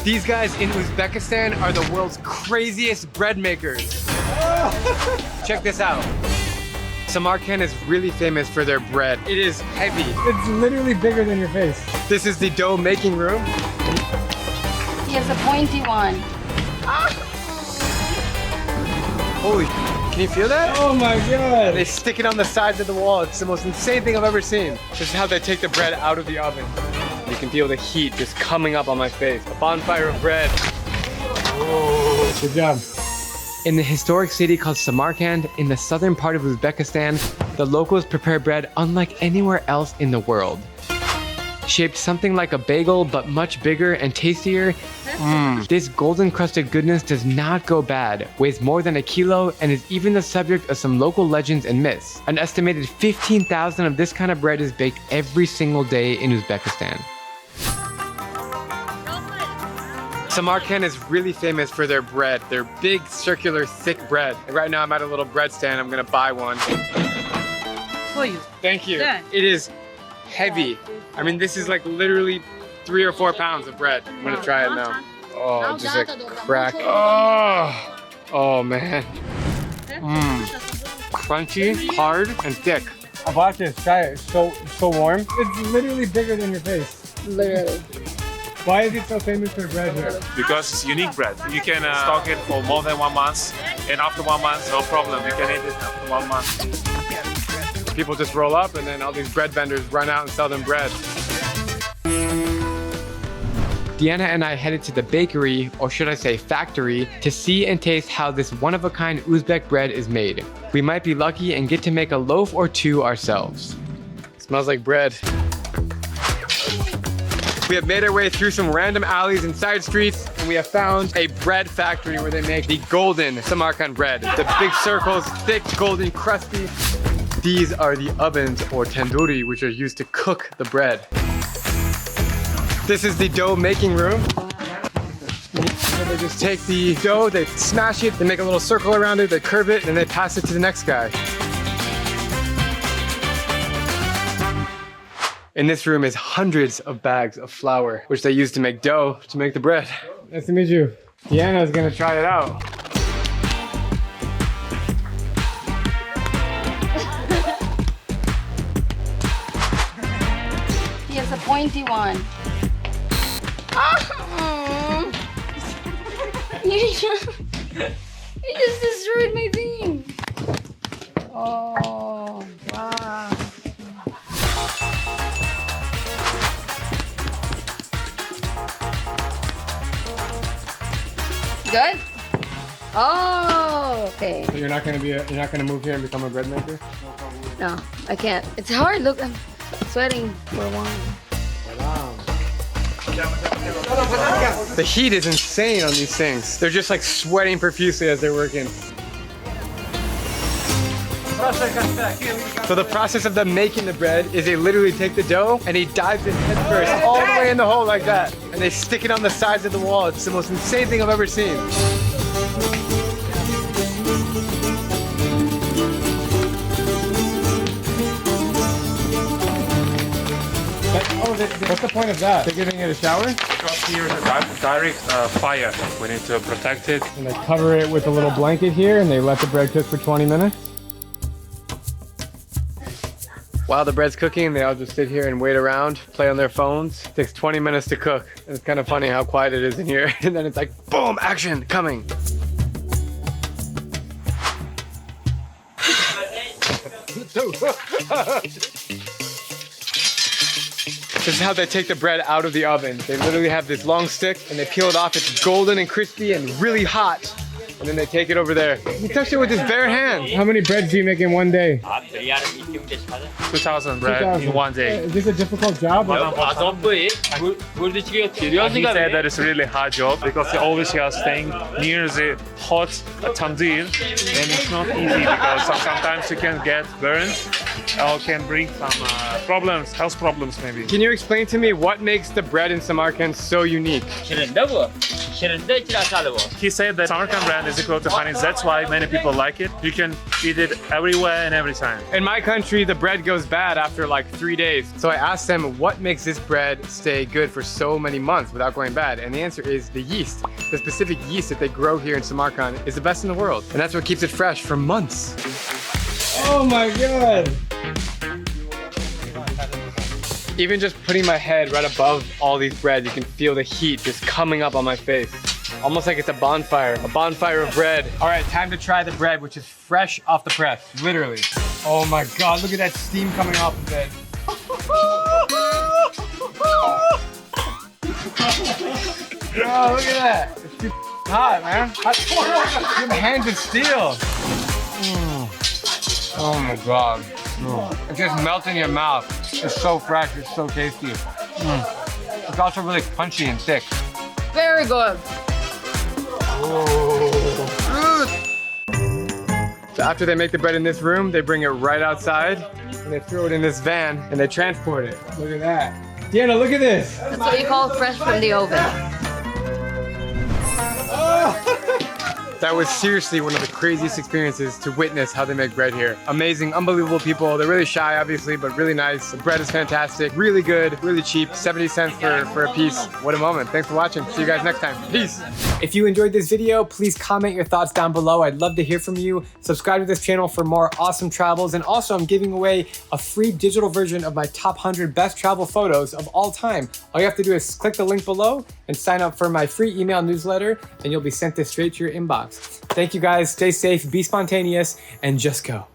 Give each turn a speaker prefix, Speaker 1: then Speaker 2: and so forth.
Speaker 1: These guys in Uzbekistan are the world's craziest bread makers. Check this out. Samarkand is really famous for their bread. It is heavy.
Speaker 2: It's literally bigger than your face.
Speaker 1: This is the dough making room.
Speaker 3: He has a pointy one.
Speaker 1: Holy, can you feel that?
Speaker 2: Oh my god.
Speaker 1: They stick it on the sides of the wall. It's the most insane thing I've ever seen. This is how they take the bread out of the oven. You can feel the heat just coming up on my face. A bonfire of bread.
Speaker 2: Oh, good job.
Speaker 1: In the historic city called Samarkand, in the southern part of Uzbekistan, the locals prepare bread unlike anywhere else in the world. Shaped something like a bagel, but much bigger and tastier, this golden crusted goodness does not go bad, weighs more than a kilo, and is even the subject of some local legends and myths. An estimated 15,000 of this kind of bread is baked every single day in Uzbekistan. Samarkand is really famous for their bread, their big, circular, thick bread. And right now I'm at a little bread stand. I'm gonna buy one.
Speaker 3: Please.
Speaker 1: Thank you.
Speaker 3: Yeah.
Speaker 1: It is heavy. I mean, this is like literally 3 or 4 pounds of bread. I'm gonna try it now. Oh, just like crack. Oh man. Crunchy, hard, and thick.
Speaker 2: I bought this. Try it. It's so warm. It's literally bigger than your face.
Speaker 3: Literally.
Speaker 2: Why is it so famous for bread here?
Speaker 4: Because it's unique bread. You can stock it for more than 1 month, and after 1 month, no problem. You can eat it after 1 month.
Speaker 1: People just roll up and then all these bread vendors run out and sell them bread. Deanna and I headed to the bakery, or should I say factory, to see and taste how this one-of-a-kind Uzbek bread is made. We might be lucky and get to make a loaf or 2 ourselves. Smells like bread. We have made our way through some random alleys and side streets, and we have found a bread factory where they make the golden Samarkand bread. The big circles, thick, golden, crusty. These are the ovens, or tandoori, which are used to cook the bread. This is the dough making room. So they just take the dough, they smash it, they make a little circle around it, they curve it, and they pass it to the next guy. In this room is hundreds of bags of flour, which they use to make dough to make the bread.
Speaker 2: Nice to meet you.
Speaker 1: Deanna's gonna try it out.
Speaker 3: He has a pointy one. You just destroyed my thing. Oh, wow. Good? Oh, okay.
Speaker 2: So you're not gonna move here and become a bread maker?
Speaker 3: No, I can't. It's hard. Look, I'm sweating for a while.
Speaker 2: Wow.
Speaker 1: The heat is insane on these things. They're just like sweating profusely as they're working. So the process of them making the bread is they literally take the dough and he dives in head first all the way in the hole like that. And they stick it on the sides of the wall. It's the most insane thing I've ever seen.
Speaker 2: What's the point of that? They're giving it a shower?
Speaker 4: Because here is a direct fire. We need to protect it.
Speaker 2: And they cover it with a little blanket here and they let the bread cook for 20 minutes?
Speaker 1: While the bread's cooking, they all just sit here and wait around, play on their phones. It takes 20 minutes to cook. And it's kind of funny how quiet it is in here. And then it's like, boom, action, coming. This is how they take the bread out of the oven. They literally have this long stick and they peel it off. It's golden and crispy and really hot. And then they take it over there. He touched it with his bare hands.
Speaker 2: How many breads do you make in one day?
Speaker 4: 2,000 bread in 1 day.
Speaker 2: Is this a difficult job?
Speaker 4: He said that it's a really hard job because they always are staying near the hot tandoor, and it's not easy because sometimes you can get burned or can bring some problems, health problems maybe.
Speaker 1: Can you explain to me what makes the bread in Samarkand so unique?
Speaker 4: He said that Samarkand brand is equal to honey. That's why many people like it. You can eat it everywhere and every time.
Speaker 1: In my country, the bread goes bad after like 3 days. So I asked them what makes this bread stay good for so many months without going bad. And the answer is the yeast. The specific yeast that they grow here in Samarkand is the best in the world. And that's what keeps it fresh for months.
Speaker 2: Oh my god.
Speaker 1: Even just putting my head right above all these bread, you can feel the heat just coming up on my face. Almost like it's a bonfire of bread. All right, time to try the bread, which is fresh off the press, literally. Oh my God, look at that steam coming off of it. Oh, look at that. It's too hot, man. Your hands of steel. Oh my God. It just melts in your mouth. It's so fresh, it's so tasty. It's also really crunchy and thick.
Speaker 3: Very good.
Speaker 1: So after they make the bread in this room, they bring it right outside and they throw it in this van and they transport it. Look at that. Deanna, look at this.
Speaker 3: That's what you call fresh from the oven.
Speaker 1: That was seriously one of the craziest experiences to witness how they make bread here. Amazing, unbelievable people. They're really shy, obviously, but really nice. The bread is fantastic, really good, really cheap. 70 cents for a piece. What a moment. Thanks for watching. See you guys next time. Peace. If you enjoyed this video, please comment your thoughts down below. I'd love to hear from you. Subscribe to this channel for more awesome travels. And also, I'm giving away a free digital version of my top 100 best travel photos of all time. All you have to do is click the link below and sign up for my free email newsletter, and you'll be sent this straight to your inbox. Thank you guys. Stay safe, be spontaneous, and just go.